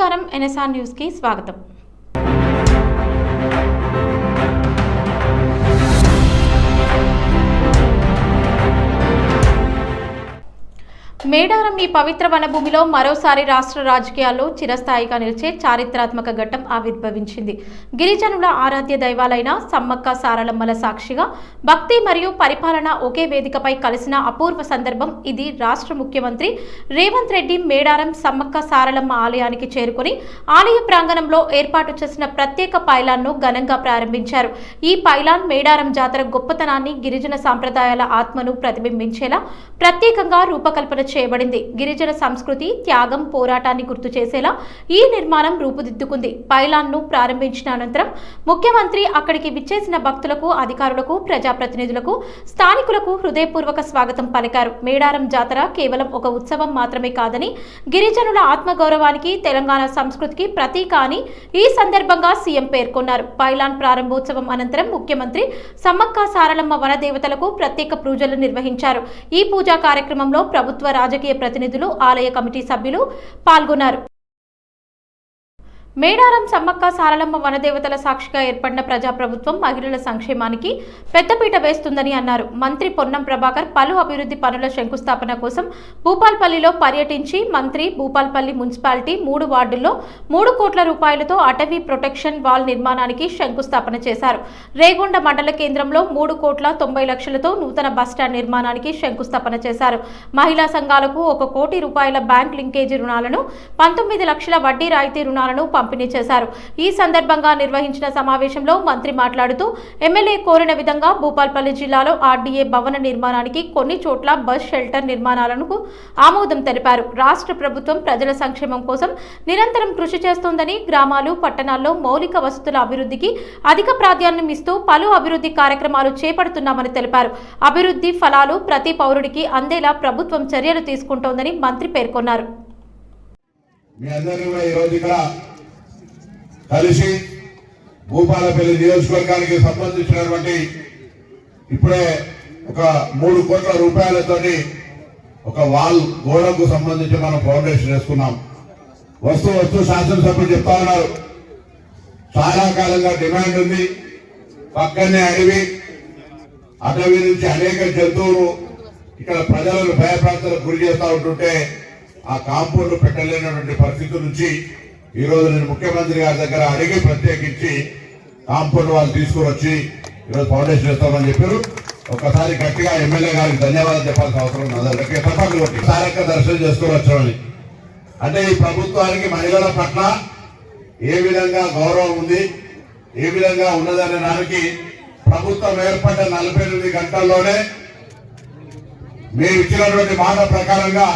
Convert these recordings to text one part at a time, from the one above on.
నమస్కారం NSR news కి స్వాగతం। మేడారం ఈ పవిత్ర వనభూమిలో మరోసారి రాష్ట్ర రాజకీయాల్లో చిరస్థాయిగా నిలిచే చారిత్రాత్మక ఘట్టం ఆవిర్భవించింది। గిరిజనుల ఆరాధ్య దైవాలైన సమ్మక్క సారలమ్మల సాక్షిగా భక్తి మరియు పరిపాలన ఒకే వేదికపై కలిసిన అపూర్వ సందర్భం ఇది। రాష్ట్ర ముఖ్యమంత్రి రేవంత్ రెడ్డి మేడారం సమ్మక్క సారలమ్మ ఆలయానికి చేరుకొని ఆలయ ప్రాంగణంలో ఏర్పాటు చేసిన ప్రత్యేక పైలాన్ను ఘనంగా ప్రారంభించారు। ఈ పైలాన్ మేడారం జాతర గొప్పతనాన్ని, గిరిజన సాంప్రదాయాల ఆత్మను ప్రతిబింబించేలా ప్రత్యేకంగా రూపకల్పన చేయబడింది। గిరిజన సంస్కృతి, త్యాగం, పోరాటాన్ని గుర్తు చేసేలా ఈ నిర్మాణం రూపుదిద్దుకుంది। పైలాన్ను ప్రారంభించిన అనంతరం ముఖ్యమంత్రి అక్కడికి విచ్చేసిన భక్తులకు, అధికారులకు, ప్రజాప్రతినిధులకు, స్థానికులకు హృదయపూర్వక స్వాగతం పలికారు। మేడారం జాతర కేవలం ఒక ఉత్సవం మాత్రమే కాదని, గిరిజనుల ఆత్మగౌరవానికి, తెలంగాణ సంస్కృతికి ప్రతీక అని ఈ సందర్భంగా సీఎం పేర్కొన్నారు। పైలాన్ ప్రారంభోత్సవం అనంతరం ముఖ్యమంత్రి సమ్మక్క సారలమ్మ వనదేవతలకు ప్రత్యేక పూజలు నిర్వహించారు। ఈ పూజా కార్యక్రమంలో ప్రభుత్వ రాజకీయ ప్రతినిధులు, ఆలయ కమిటీ సభ్యులు పాల్గొన్నారు। మేడారం సమ్మక్క సారలమ్మ వనదేవతల సాక్షిగా ఏర్పడిన ప్రజాప్రభుత్వం మహిళల సంక్షేమానికి పెద్దపీట వేస్తుందని అన్నారు। మంత్రి పొన్నం ప్రభాకర్ పలు అభివృద్ధి పనుల శంకుస్థాపన కోసం భూపాల్పల్లిలో పర్యటించి మంత్రి భూపాల్పల్లి మున్సిపాలిటీ 3 వార్డుల్లో 3 కోట్ల రూపాయలతో అటవీ ప్రొటెక్షన్ వాల్ నిర్మాణానికి శంకుస్థాపన చేశారు। రేగొండ మండల కేంద్రంలో 3,90,00,000తో నూతన బస్టాండ్ నిర్మాణానికి శంకుస్థాపన చేశారు। మహిళా సంఘాలకు 1 కోటి రూపాయల బ్యాంక్ లింకేజీ రుణాలను, 19 లక్షల వడ్డీ రాయితీ రుణాలను పంపిణీ చేశారు। ఈ సందర్భంగా నిర్వహించిన సమావేశంలో మంత్రి మాట్లాడుతూ ఎమ్మెల్యే కోరిన విధంగా భూపాల్పల్లి జిల్లాలో ఆర్డీఏ భవన నిర్మాణానికి కొన్ని చోట్ల బస్ షెల్టర్ నిర్మాణాలకు ఆమోదం తెలిపారు। రాష్ట్ర ప్రభుత్వం ప్రజల సంక్షేమం కోసం నిరంతరం కృషి చేస్తోందని, గ్రామాలు, పట్టణాల్లో మౌలిక వసతుల అభివృద్ధికి అధిక ప్రాధాన్యం ఇస్తూ పలు అభివృద్ధి కార్యక్రమాలు చేపడుతున్నామని తెలిపారు। అభివృద్ధి ఫలాలు ప్రతి పౌరుడికి అందేలా ప్రభుత్వం చర్యలు తీసుకుంటోందని మంత్రి పేర్కొన్నారు। కలిసి భూపాలపల్లి నియోజకవర్గానికి సంబంధించినటువంటి ఇప్పుడే ఒక 3 కోట్ల రూపాయలతోటి ఒక వాల్ గోడకు సంబంధించి మనం ఫౌండేషన్ వేసుకున్నాం। వస్తూ శాసనసభ్యులు చెప్తా ఉన్నారు, చాలా కాలంగా డిమాండ్ ఉంది। పక్కనే అటవీ నుంచి అనేక జంతువులు ఇక్కడ ప్రజలను భయప్రాంతాలకు గురి చేస్తూ ఉంటుంటే ఆ కాంపౌండ్ పెట్టలేనటువంటి పరిస్థితి నుంచి ఈ రోజు నేను ముఖ్యమంత్రి గారి దగ్గర అడిగి ప్రత్యేకించి కాంపౌండ్ వాళ్ళు తీసుకుని వచ్చి ఈరోజు ఫౌండేషన్ వేస్తామని చెప్పారు। ఒకసారి గట్టిగా ఎమ్మెల్యే గారికి ధన్యవాదాలు చెప్పాల్సిన అవసరం ఉంది। తప్పకుండా సారక్క దర్శనం చేసుకుని వచ్చామని అంటే ఈ ప్రభుత్వానికి మహిళల పట్ల ఏ విధంగా గౌరవం ఉంది, ఏ విధంగా ఉన్నదనే దానికి ప్రభుత్వం ఏర్పడ్డ 48 గంటల్లోనే మేము ఇచ్చినటువంటి మాట ప్రకారంగా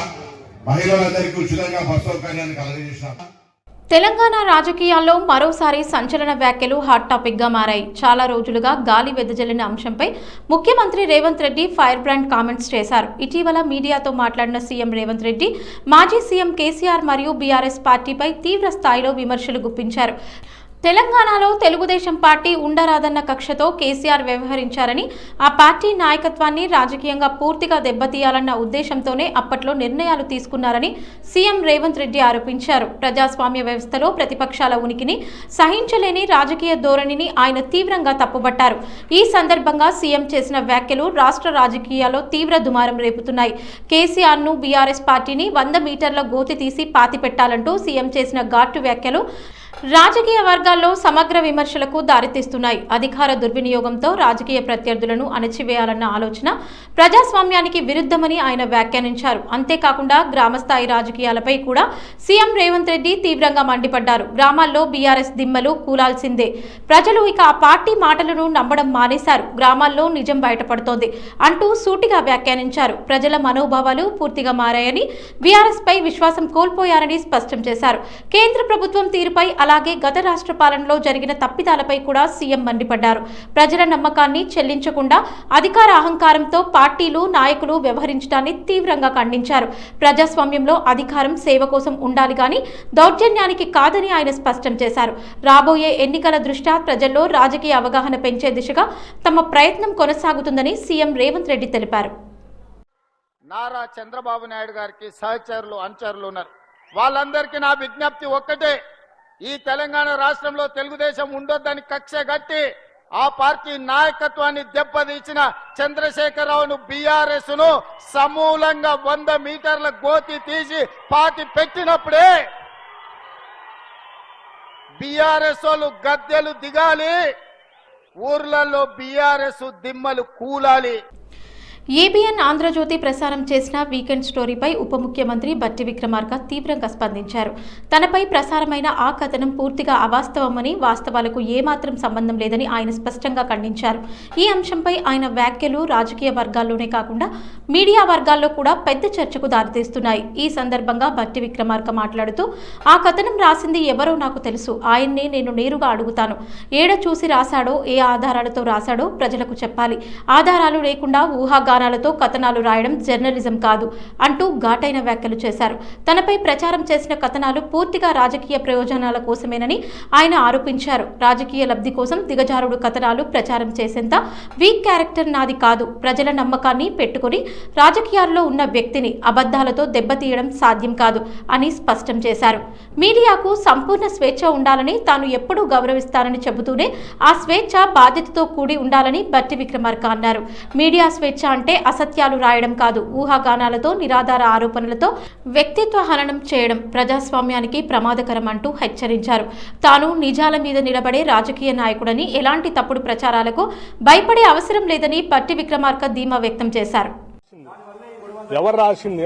మహిళలందరికీ ఉచితంగా బస్ సౌకర్యాన్ని కలగజేసినాం। తెలంగాణ రాజకీయాల్లో మరోసారి సంచలన వ్యాఖ్యలు హాట్ టాపిక్ గా మారాయి। చాలా రోజులుగా గాలి వెదజల్లిన అంశంపై ముఖ్యమంత్రి Revanth Reddy fire brand comments చేశారు। ఇటీవల మీడియాతో మాట్లాడిన సీఎం రేవంత్ రెడ్డి మాజీ సీఎం కేసీఆర్ మరియు బీఆర్ఎస్ పార్టీపై తీవ్ర స్థాయిలో విమర్శలు గుప్పించారు। తెలంగాణలో తెలుగుదేశం పార్టీ ఉండరాదన్న కక్షతో కేసీఆర్ వ్యవహరించారని, ఆ పార్టీ నాయకత్వాన్ని రాజకీయంగా పూర్తిగా దెబ్బతీయాలన్న ఉద్దేశంతోనే అప్పట్లో నిర్ణయాలు తీసుకున్నారని సీఎం రేవంత్ రెడ్డి ఆరోపించారు। ప్రజాస్వామ్య వ్యవస్థలో ప్రతిపక్షాల ఉనికిని సహించలేని రాజకీయ ధోరణిని ఆయన తీవ్రంగా తప్పుబట్టారు। ఈ సందర్భంగా సీఎం చేసిన వ్యాఖ్యలు రాష్ట్ర రాజకీయాల్లో తీవ్ర దుమారం రేపుతున్నాయి। కేసీఆర్ను, బీఆర్ఎస్ పార్టీని 100 మీటర్ల గోతి తీసి పాతిపెట్టాలంటూ సీఎం చేసిన ఘాటు వ్యాఖ్యలు రాజకీయ వర్గాల్లో సమగ్ర విమర్శలకు దారితీస్తున్నాయి। అధికార దుర్వినియోగంతో రాజకీయ ప్రత్యర్థులను అణచివేయాలన్న ఆలోచన ప్రజాస్వామ్యానికి విరుద్ధమని ఆయన వ్యాఖ్యానించారు। అంతేకాకుండా గ్రామస్థాయి రాజకీయాలపై కూడా సీఎం రేవంత్ రెడ్డి తీవ్రంగా మండిపడ్డారు। గ్రామాల్లో బీఆర్ఎస్ దిమ్మలు కూలాల్సిందే, ప్రజలు ఇక ఆ పార్టీ మాటలను నమ్మడం మానేశారు, గ్రామాల్లో నిజం బయటపడుతోంది అంటూ సూటిగా వ్యాఖ్యానించారు। ప్రజల మనోభావాలు పూర్తిగా మారాయని, బీఆర్ఎస్ పై విశ్వాసం కోల్పోయారని స్పష్టం చేశారు। కేంద్ర ప్రభుత్వం తీరుపై అలాగే గత రాష్ట్ర పాలనలో జరిగిన తప్పిదాలపై కూడా సీఎం మండిపడ్డారు। ప్రజల నమ్మకాన్ని చెల్లించకుండా అధికార అహంకారంతో పార్టీలు, నాయకులు వ్యవహరించడాన్ని తీవ్రంగా ఖండించారు। ప్రజాస్వామ్యంలో అధికారం సేవ కోసం ఉండాలి గాని దౌర్జన్యానికి కాదని ఆయన స్పష్టం చేశారు। రాబోయే ఎన్నికల దృష్ట్యా ప్రజల్లో రాజకీయ అవగాహన పెంచే దిశగా తమ ప్రయత్నం కొనసాగుతుందని సీఎం రేవంత్ రెడ్డి తెలిపారు। నారా చంద్రబాబు నాయుడు గారికి సహచరులు, అనుచరులు ఉన్నారు। వాళ్ళందరికీ నా విజ్ఞప్తి ఒక్కటే, ఈ తెలంగాణ రాష్ట్రంలో తెలుగుదేశం ఉండొద్దని కక్ష గట్టి ఆ పార్టీ నాయకత్వాన్ని దెబ్బతీసిన చంద్రశేఖరరావును బీఆర్ఎస్ ను సమూలంగా 100 మీటర్ల గోతి తీసి పాతి పెట్టినప్పుడే బీఆర్ఎస్ వాళ్ళు గద్దెలు దిగాలి, ఊర్లలో బీఆర్ఎస్ దిమ్మలు కూలాలి. ఏబిఎన్ ఆంధ్రజ్యోతి ప్రసారం చేసిన వీకెండ్ స్టోరీపై ఉప ముఖ్యమంత్రి బట్టి విక్రమార్క తీవ్రంగా స్పందించారు. తనపై ప్రసారమైన ఆ కథనం పూర్తిగా అవాస్తవమని, వాస్తవాలకు ఏమాత్రం సంబంధం లేదని ఆయన స్పష్టంగా ఖండించారు. ఈ అంశంపై ఆయన వ్యాఖ్యలు రాజకీయ వర్గాల్లోనే కాకుండా మీడియా వర్గాల్లో కూడా పెద్ద చర్చకు దారితీస్తున్నాయి. ఈ సందర్భంగా బట్టి విక్రమార్క మాట్లాడుతూ, ఆ కథనం రాసింది ఎవరో నాకు తెలుసు, ఆయన్నే నేను నేరుగా అడుగుతాను. ఏడ చూసి రాశాడో, ఏ ఆధారాలతో రాశాడో ప్రజలకు చెప్పాలి. ఆధారాలు లేకుండా ఊహాగానాలతో కథనాలు రాయడం జర్నలిజం కాదు అంటూ ఘాటైన వ్యాఖ్యలు చేశారు. తనపై ప్రచారం చేసిన కథనాలు పూర్తిగా రాజకీయ ప్రయోజనాల కోసమేనని ఆయన ఆరోపించారు. రాజకీయ లబ్ధి కోసం దిగజారుడు కథనాలు ప్రచారం చేసేంత వీక్ క్యారెక్టర్ నాది కాదు. ప్రజల నమ్మకాన్ని పెట్టుకుని రాజకీయాల్లో ఉన్న వ్యక్తిని అబద్ధాలతో దెబ్బతీయడం సాధ్యం కాదు అని స్పష్టం చేశారు. మీడియాకు సంపూర్ణ స్వేచ్ఛ ఉండాలని తాను ఎప్పుడూ గౌరవిస్తానని చెబుతూనే ఆ స్వేచ్ఛ బాధ్యతతో కూడి ఉండాలని బట్టి విక్రమార్క అన్నారు. మీడియా స్వేచ్ఛ అంటే అసత్యాలు రాయడం కాదు, ఊహాగానాలతో నిరాధార ఆరోపణలతో వ్యక్తిత్వ హననం చేయడం ప్రజాస్వామ్యానికి ప్రమాదకరం అంటూ హెచ్చరించారు. తాను నిజాల మీద నిలబడే రాజకీయ నాయకుడని, ఎలాంటి తప్పుడు ప్రచారాలకు భయపడే అవసరం లేదని బట్టి విక్రమార్క ధీమా వ్యక్తం చేశారు. ఎవరు రాసింది?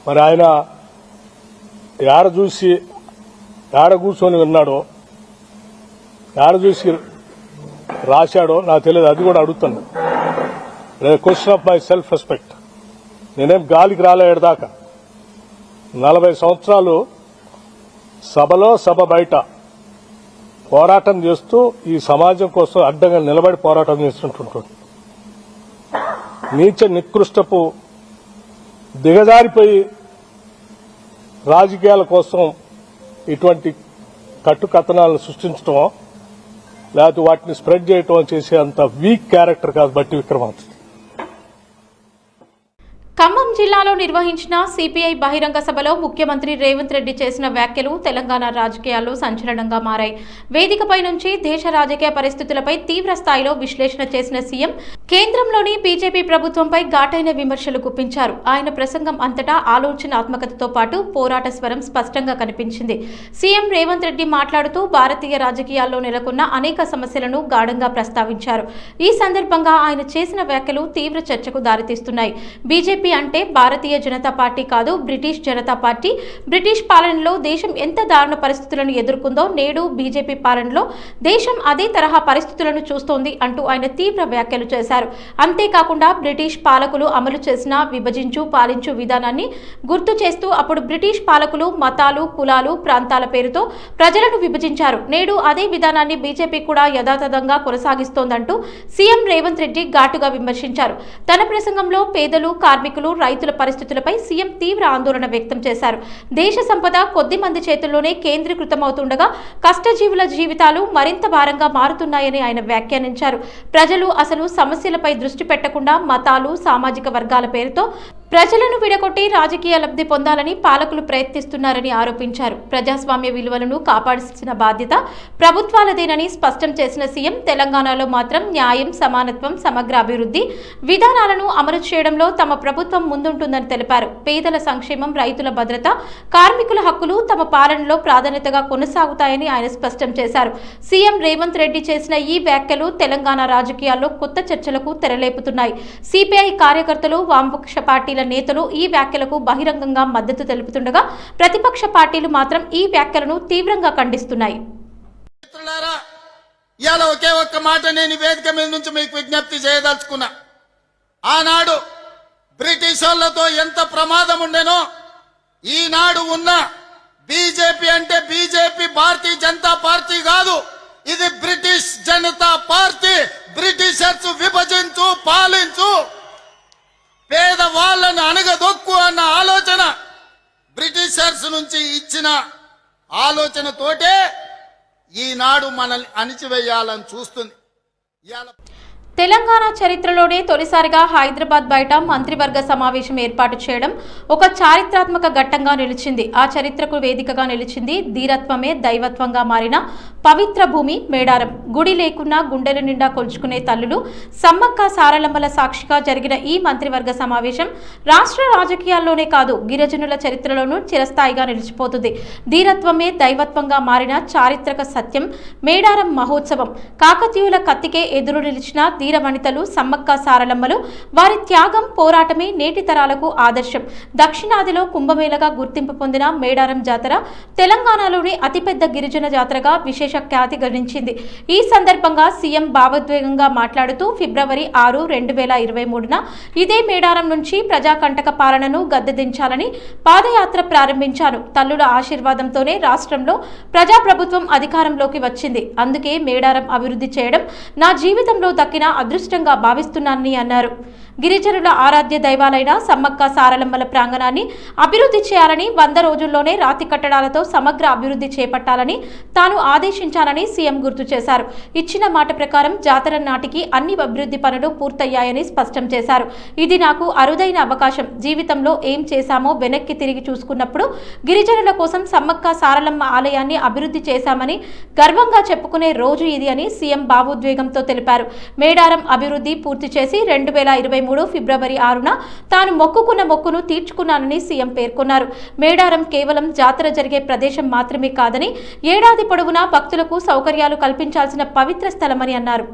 మరి ఆయన ఏడ కూర్చొని విన్నాడో, ఏడ చూసి రాశాడో నాకు తెలియదు. అది కూడా అడుగుతాను. Question of my self respect. నేనేం గాలికి రాలేదాకా 40 సంవత్సరాలు సభలో సభ బయట పోరాటం చేస్తూ ఈ సమాజం కోసం అడ్డంగా నిలబడి పోరాటం చేస్తుంటుంటాడు. నీచ నికృష్టపు దిగజారిపోయి రాజకీయాల కోసం ఇటువంటి కట్టుకథనాలను సృష్టించడం, లేకపోతే వాటిని స్ప్రెడ్ చేయటం చేసే అంత వీక్ క్యారెక్టర్ కాదు బట్టి విక్రమార్క. ఖమ్మం జిల్లాలో నిర్వహించిన సిపిఐ బహిరంగ సభలో ముఖ్యమంత్రి రేవంత్ రెడ్డి చేసిన వ్యాఖ్యలు తెలంగాణ రాజకీయాల్లో సంచలనంగా మారాయి. వేదికపై నుంచి దేశ రాజకీయ పరిస్థితులపై తీవ్ర స్థాయిలో విశ్లేషణ చేసిన సీఎం కేంద్రంలోని బీజేపీ ప్రభుత్వంపై ఘాటైన విమర్శలు గుప్పించారు. ఆయన ప్రసంగం అంతటా ఆలోచనాత్మకతతో పాటు పోరాట స్వరం స్పష్టంగా కనిపించింది. సీఎం రేవంత్ రెడ్డి మాట్లాడుతూ భారతీయ రాజకీయాల్లో నెలకొన్న అనేక సమస్యలను గాఢంగా ప్రస్తావించారు. ఈ సందర్భంగా ఆయన చేసిన వ్యాఖ్యలు తీవ్ర చర్చకు దారితీస్తున్నాయి. బీజేపీ అంటే భారతీయ జనతా పార్టీ కాదు, బ్రిటిష్ జనతా పార్టీ. బ్రిటిష్ పాలనలో దేశం ఎంత దారుణ పరిస్థితులను ఎదుర్కొందో నేడు బీజేపీ పాలనలో దేశం అదే తరహా పరిస్థితులను చూస్తోంది అంటూ ఆయన తీవ్ర వ్యాఖ్యలు చేశారు. అంతేకాకుండా బ్రిటిష్ పాలకులు అమలు చేసిన విభజించు పాలించు విధానాన్ని గుర్తు చేస్తూ అప్పుడు బ్రిటిష్ పాలకులు మతాలు, కులాలు, ప్రాంతాల పేరుతో ప్రజలను విభజించారు. నేడు అదే విధానాన్ని బీజేపీ కూడా యథాతథంగా కొనసాగిస్తోందంటూ సీఎం రేవంత్ రెడ్డి ఘాటుగా విమర్శించారు. తన ప్రసంగంలో పేదలు, కార్మికులు, రైతుల పరిస్థితులపై సీఎం తీవ్ర ఆందోళన వ్యక్తం చేశారు. దేశ సంపద కొద్ది మంది చేతుల్లోనే కేంద్రీకృతమవుతుండగా కష్టజీవుల జీవితాలు మరింత భారంగా మారుతున్నాయని ఆయన వ్యాఖ్యానించారు. ప్రజలు అసలు సమస్యలపై దృష్టి పెట్టకుండా మతాలు, సామాజిక వర్గాల పేరుతో ప్రజలను విడగొట్టి రాజకీయ లబ్ధి పొందాలని పాలకులు ప్రయత్నిస్తున్నారని ఆరోపించారు. ప్రజాస్వామ్య విలువలను కాపాడాల్సిన బాధ్యత ప్రభుత్వాలదేనని స్పష్టం చేసిన సీఎం తెలంగాణలో మాత్రం న్యాయం, సమానత్వం, సమగ్ర అభివృద్ధి విధానాలను అమలు చేయడంలో తమ ప్రభుత్వం ముందుంటుందని తెలిపారు. పేదల సంక్షేమం, రైతుల భద్రత, కార్మికుల హక్కులు తమ పాలనలో ప్రాధాన్యతగా కొనసాగుతాయని ఆయన స్పష్టం చేశారు. సీఎం రేవంత్ రెడ్డి చేసిన ఈ వ్యాఖ్యలు తెలంగాణ రాజకీయాల్లో కొత్త చర్చలకు తెరలేపుతున్నాయి. సిపిఐ కార్యకర్తలు, వామపక్ష పార్టీల నేతలు ఈ వ్యాఖ్యలకు బహిరంగంగా మద్దతు తెలుపుతుండగా ప్రతిపక్ష పార్టీలు మాత్రం ఈ వ్యాఖ్యలను తీవ్రంగా ఖండిస్తున్నాయి. ఒకే ఒక్క మాట నేను వేదిక మీద నుంచి మీకు విజ్ఞప్తి చేయదలుచుకున్నా. ఆనాడు బ్రిటిష్ వాళ్ళతో ఎంత ప్రమాదం ఉండేనో ఈనాడు ఉన్న బీజేపీ అంటే బీజేపీ భారతీయ జనతా పార్టీ కాదు, ఇది బ్రిటిష్ జనతా పార్టీ. బ్రిటిషర్స్ విభజించు, పాలించు, పేదవాళ్లను అణగదొక్కు అన్న ఆలోచన బ్రిటిషర్స్ నుంచి ఇచ్చిన ఆలోచనతోటే ఈనాడు మనల్ని అణిచివేయాలని చూస్తుంది. తెలంగాణ చరిత్రలోనే తొలిసారిగా హైదరాబాద్ బయట మంత్రివర్గ సమావేశం ఏర్పాటు చేయడం ఒక చారిత్రాత్మక ఘట్టంగా నిలిచింది. ఆ చరిత్రకు వేదికగా నిలిచింది ధీరత్వమే దైవత్వంగా మారిన పవిత్ర భూమి మేడారం. గుడి లేకున్నా గుండెల నిండా కొలుచుకునే తల్లులు సమ్మక్క సారలమ్మల సాక్షిగా జరిగిన ఈ మంత్రివర్గ సమావేశం రాష్ట్ర రాజకీయాల్లోనే కాదు, గిరిజనుల చరిత్రలోనూ చిరస్థాయిగా నిలిచిపోతుంది. ధీరత్వమే దైవత్వంగా మారిన చారిత్రక సత్యం మేడారం మహోత్సవం. కాకతీయుల కత్తికే ఎదురు నిలిచిన ధీర వనితలు సమ్మక్క సారలమ్మలు, వారి త్యాగం పోరాటమే నేటి తరాలకు ఆదర్శం. దక్షిణాదిలో కుంభమేళగా గుర్తింపు పొందిన మేడారం జాతర తెలంగాణలోని అతిపెద్ద గిరిజన జాతరగా విశేష ఖ్యాతి గడించింది. ఈ సందర్భంగా సీఎం భావోద్వేగంగా మాట్లాడుతూ ఫిబ్రవరి 6, 2023న ఇదే మేడారం నుంచి ప్రజాకంటక పాలనను గద్దెదించాలని పాదయాత్ర ప్రారంభించాను. తల్లుల ఆశీర్వాదంతోనే రాష్ట్రంలో ప్రజాప్రభుత్వం అధికారంలోకి వచ్చింది. అందుకే మేడారం అభివృద్ధి చేయడం నా జీవితంలో దక్కిన అదృష్టంగా భావిస్తున్నానని అన్నారు. గిరిజనుల ఆరాధ్య దైవాలైన సమ్మక్క సారలమ్మల ప్రాంగణాన్ని అభివృద్ధి చేయాలని, 100 రోజుల్లోనే రాతి కట్టడాలతో సమగ్ర అభివృద్ధి చేపట్టాలని తాను ఆదేశించానని సీఎం గుర్తు చేశారు. ఇచ్చిన మాట ప్రకారం జాతర నాటికి అన్ని అభివృద్ధి పనులు పూర్తయ్యాయని స్పష్టం చేశారు. ఇది నాకు అరుదైన అవకాశం. జీవితంలో ఏం చేశామో వెనక్కి తిరిగి చూసుకున్నప్పుడు గిరిజనుల కోసం సమ్మక్క సారలమ్మ ఆలయాన్ని అభివృద్ధి చేశామని గర్వంగా చెప్పుకునే రోజు ఇది అని సీఎం భావోద్వేగంతో తెలిపారు. మేడారం అభివృద్ధి పూర్తి చేసి 2023 ఫిబ్రవరి 6న తాను మొక్కుకున్న మొక్కును తీర్చుకున్నానని సీఎం పేర్కొన్నారు. మేడారం కేవలం జాతర జరిగే ప్రదేశం మాత్రమే కాదని, ఏడాది పొడవునా భక్తులకు సౌకర్యాలు కల్పించాల్సిన పవిత్ర స్థలమని అన్నారు.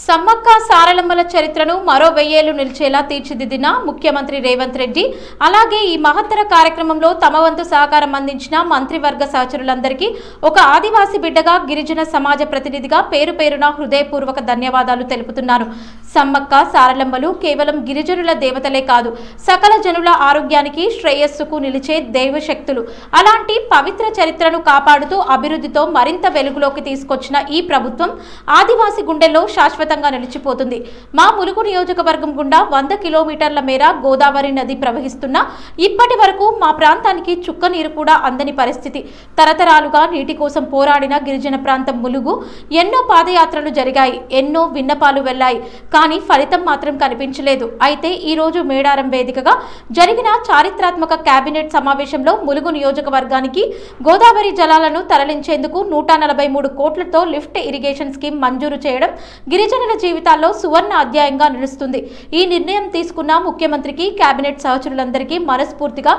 సమ్మక్క సారలమ్మల చరిత్రను మరో 1000 ఏళ్లు నిలిచేలా తీర్చిదిద్దిన ముఖ్యమంత్రి రేవంత్ రెడ్డి, అలాగే ఈ మహత్తర కార్యక్రమంలో తమ వంతు సహకారం అందించిన మంత్రివర్గ సహచరులందరికీ ఒక ఆదివాసీ బిడ్డగా, గిరిజన సమాజ ప్రతినిధిగా పేరు పేరున హృదయపూర్వక ధన్యవాదాలు తెలుపుతున్నాను. సమ్మక్క సారలమ్మలు కేవలం గిరిజనుల దేవతలే కాదు, సకల జనుల ఆరోగ్యానికి, శ్రేయస్సుకు నిలిచే దైవశక్తులు. అలాంటి పవిత్ర చరిత్రను కాపాడుతూ అభివృద్ధితో మరింత వెలుగులోకి తీసుకొచ్చిన ఈ ప్రభుత్వం ఆదివాసీ గుండెల్లో శాశ్వతంగా నిలిచిపోతుంది. మా ములుగు నియోజకవర్గం గుండా 100 కిలోమీటర్ల మేర గోదావరి నది ప్రవహిస్తున్నా ఇప్పటి వరకు మా ప్రాంతానికి చుక్క నీరు కూడా అందని పరిస్థితి. తరతరాలుగా నీటి కోసం పోరాడిన గిరిజన ప్రాంతం ములుగు. ఎన్నో పాదయాత్రలు జరిగాయి, ఎన్నో విన్నపాలు వెళ్లాయి, కానీ ఫలితం మాత్రం కనిపించలేదు. అయితే ఈ రోజు మేడారం వేదికగా జరిగిన చారిత్రాత్మక కేబినెట్ సమావేశంలో ములుగు నియోజకవర్గానికి గోదావరి జలాలను తరలించేందుకు 143 కోట్లతో లిఫ్ట్ ఇరిగేషన్ స్కీమ్ మంజూరు చేయడం గిరిజనుల జీవితాల్లో సువర్ణ అధ్యాయంగా నిలుస్తుంది. ఈ నిర్ణయం తీసుకున్న ముఖ్యమంత్రికి, కేబినెట్ సహచరులందరికీ మనస్ఫూర్తిగా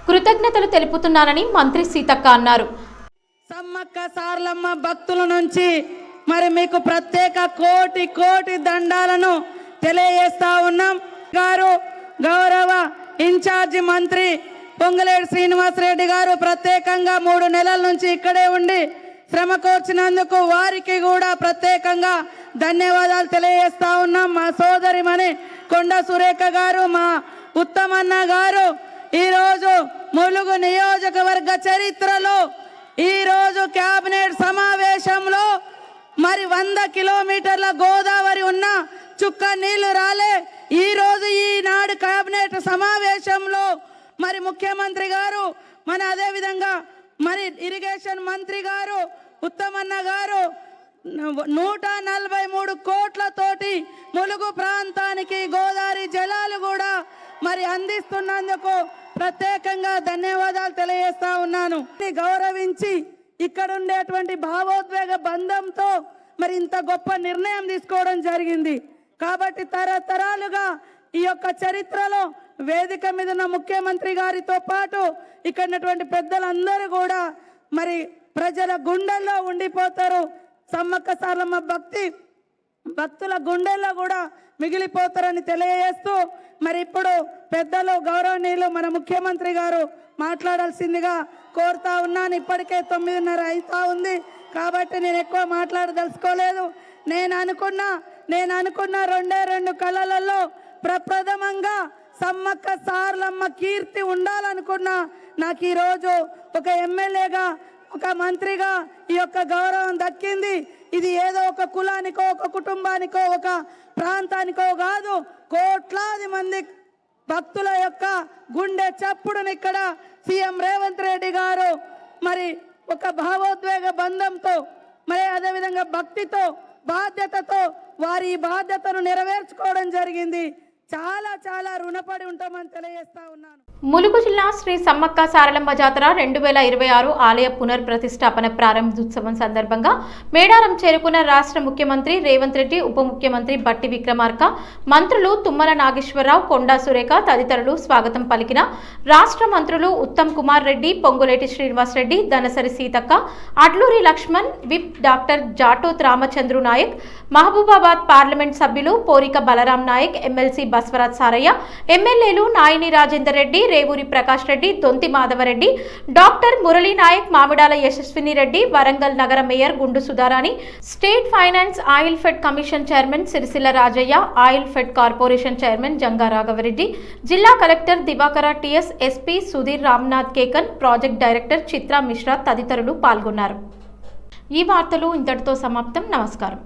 కృతజ్ఞతలు తెలుపుతున్నానని మంత్రి సీతక్క అన్నారు. సమ్మక్క సారలమ్మ భక్తుల నుంచి మరి మీకు ప్రత్యేక కోటి దండాలను తెలియజేస్తా ఉన్నాం. గారు గౌరవ ఇన్ఛార్జి మంత్రి పొంగులేటి శ్రీనివాసరెడ్డి గారు ప్రత్యేకంగా 3 నెలల నుంచి ఇక్కడే ఉండి శ్రమ కోర్చినందుకు వారికి కూడా ప్రత్యేకంగా ధన్యవాదాలు తెలియజేస్తా ఉన్నాం. మా సోదరిమణి కొండ సురేఖ గారు, మా ఉత్తమన్న గారు ఈరోజు ములుగు నియోజకవర్గ చరిత్రలో ఈరోజు కేబినెట్ సమావేశంలో మరి 100 కిలోమీటర్ల గోదావరి ఉన్న చుక్క నీళ్లు రాలే. ఈరోజు ఈనాడు కేబినెట్ సమావేశంలో మరి ముఖ్యమంత్రి గారు, మన అదేవిధంగా మరి ఇరిగేషన్ మంత్రి గారు ఉత్తమన్న గారు 143 కోట్లతోటి ములుగు ప్రాంతానికి గోదావరి జలాలు కూడా మరి అందిస్తున్నందుకు ప్రత్యేకంగా ధన్యవాదాలు తెలియజేస్తా ఉన్నాను. గౌరవించి ఇక్కడ ఉండేటువంటి భావోద్వేగ బంధంతో మరి ఇంత గొప్ప నిర్ణయం తీసుకోవడం జరిగింది. కాబట్టి తరతరాలుగా ఈ యొక్క చరిత్రలో వేదిక మీద ఉన్న ముఖ్యమంత్రి గారితో పాటు ఇక్కడ ఉన్నటువంటి పెద్దలందరూ కూడా మరి ప్రజల గుండెల్లో ఉండిపోతారు. సమ్మక్క సారలమ్మ భక్తుల గుండెల్లో కూడా మిగిలిపోతారని తెలియజేస్తూ మరి ఇప్పుడు పెద్దలు గౌరవనీయులు మన ముఖ్యమంత్రి గారు మాట్లాడాల్సిందిగా కోరుతా ఉన్నాను. ఇప్పటికే 9:30 అవుతా ఉంది కాబట్టి నేను ఎక్కువ మాట్లాడదలుచుకోలేదు. నేను అనుకున్న 2 కళలలో ప్రప్రథమంగా సమ్మక్క సారలమ్మ కీర్తి ఉండాలనుకున్నా. నాకు ఈరోజు ఒక ఎమ్మెల్యేగా, ఒక మంత్రిగా ఈ యొక్క గౌరవం దక్కింది. ఇది ఏదో ఒక కులానికో, ఒక కుటుంబానికో, ఒక ప్రాంతానికో కాదు, కోట్లాది మంది భక్తుల యొక్క గుండె చప్పుడుని ఇక్కడ సీఎం రేవంత్ రెడ్డి గారు మరి ఒక భావోద్వేగ బంధంతో మరి అదేవిధంగా భక్తితో బాధ్యతతో వారి ఈ బాధ్యతను నెరవేర్చుకోవడం జరిగింది. చాలా చాలా రుణపడి ఉంటామని తెలియజేస్తా ఉన్నాను. ములుగు జిల్లా శ్రీ సమ్మక్క సారలమ్మ జాతర 2026 ఆలయ పునర్ప్రతిష్టాపన ప్రారంభోత్సవం సందర్భంగా మేడారం చేరుకున్న రాష్ట్ర ముఖ్యమంత్రి రేవంత్ రెడ్డి, ఉప ముఖ్యమంత్రి బట్టి విక్రమార్క, మంత్రులు తుమ్మల నాగేశ్వరరావు, కొండా సురేఖ తదితరులు స్వాగతం పలికిన రాష్ట్ర మంత్రులు Uttam Kumar Reddy, Ponguleti Srinivas Reddy, Danasari Seethakka, Adluri Laxman, whip doctor Jatoth Ramachandru Naik, Mahabubabad parliament సభ్యులు పోరిక బలరాం నాయక్, ఎమ్మెల్సీ బస్వరాజ్ సారయ్య, ఎమ్మెల్యేలు నాయిని రాజేందర్ రెడ్డి, రేవూరి ప్రకాష్ రెడ్డి, దొంతి మాధవరెడ్డి, డాక్టర్ మురళీ నాయక్, మామిడాల యశస్విని రెడ్డి, వరంగల్ నగర mayor Gundu Sudharani, state finance oil fed commission chairman Sircilla Rajaiah, oil fed corporation chairman Janga Raghava Reddy, జిల్లా collector Divakara TS, SP Sudheer Ramnath Kekan, project director Chitra Mishra తదితరులు పాల్గొన్నారు. ఈ వార్తలు ఇంతటితో సమాప్తం. నమస్కారం.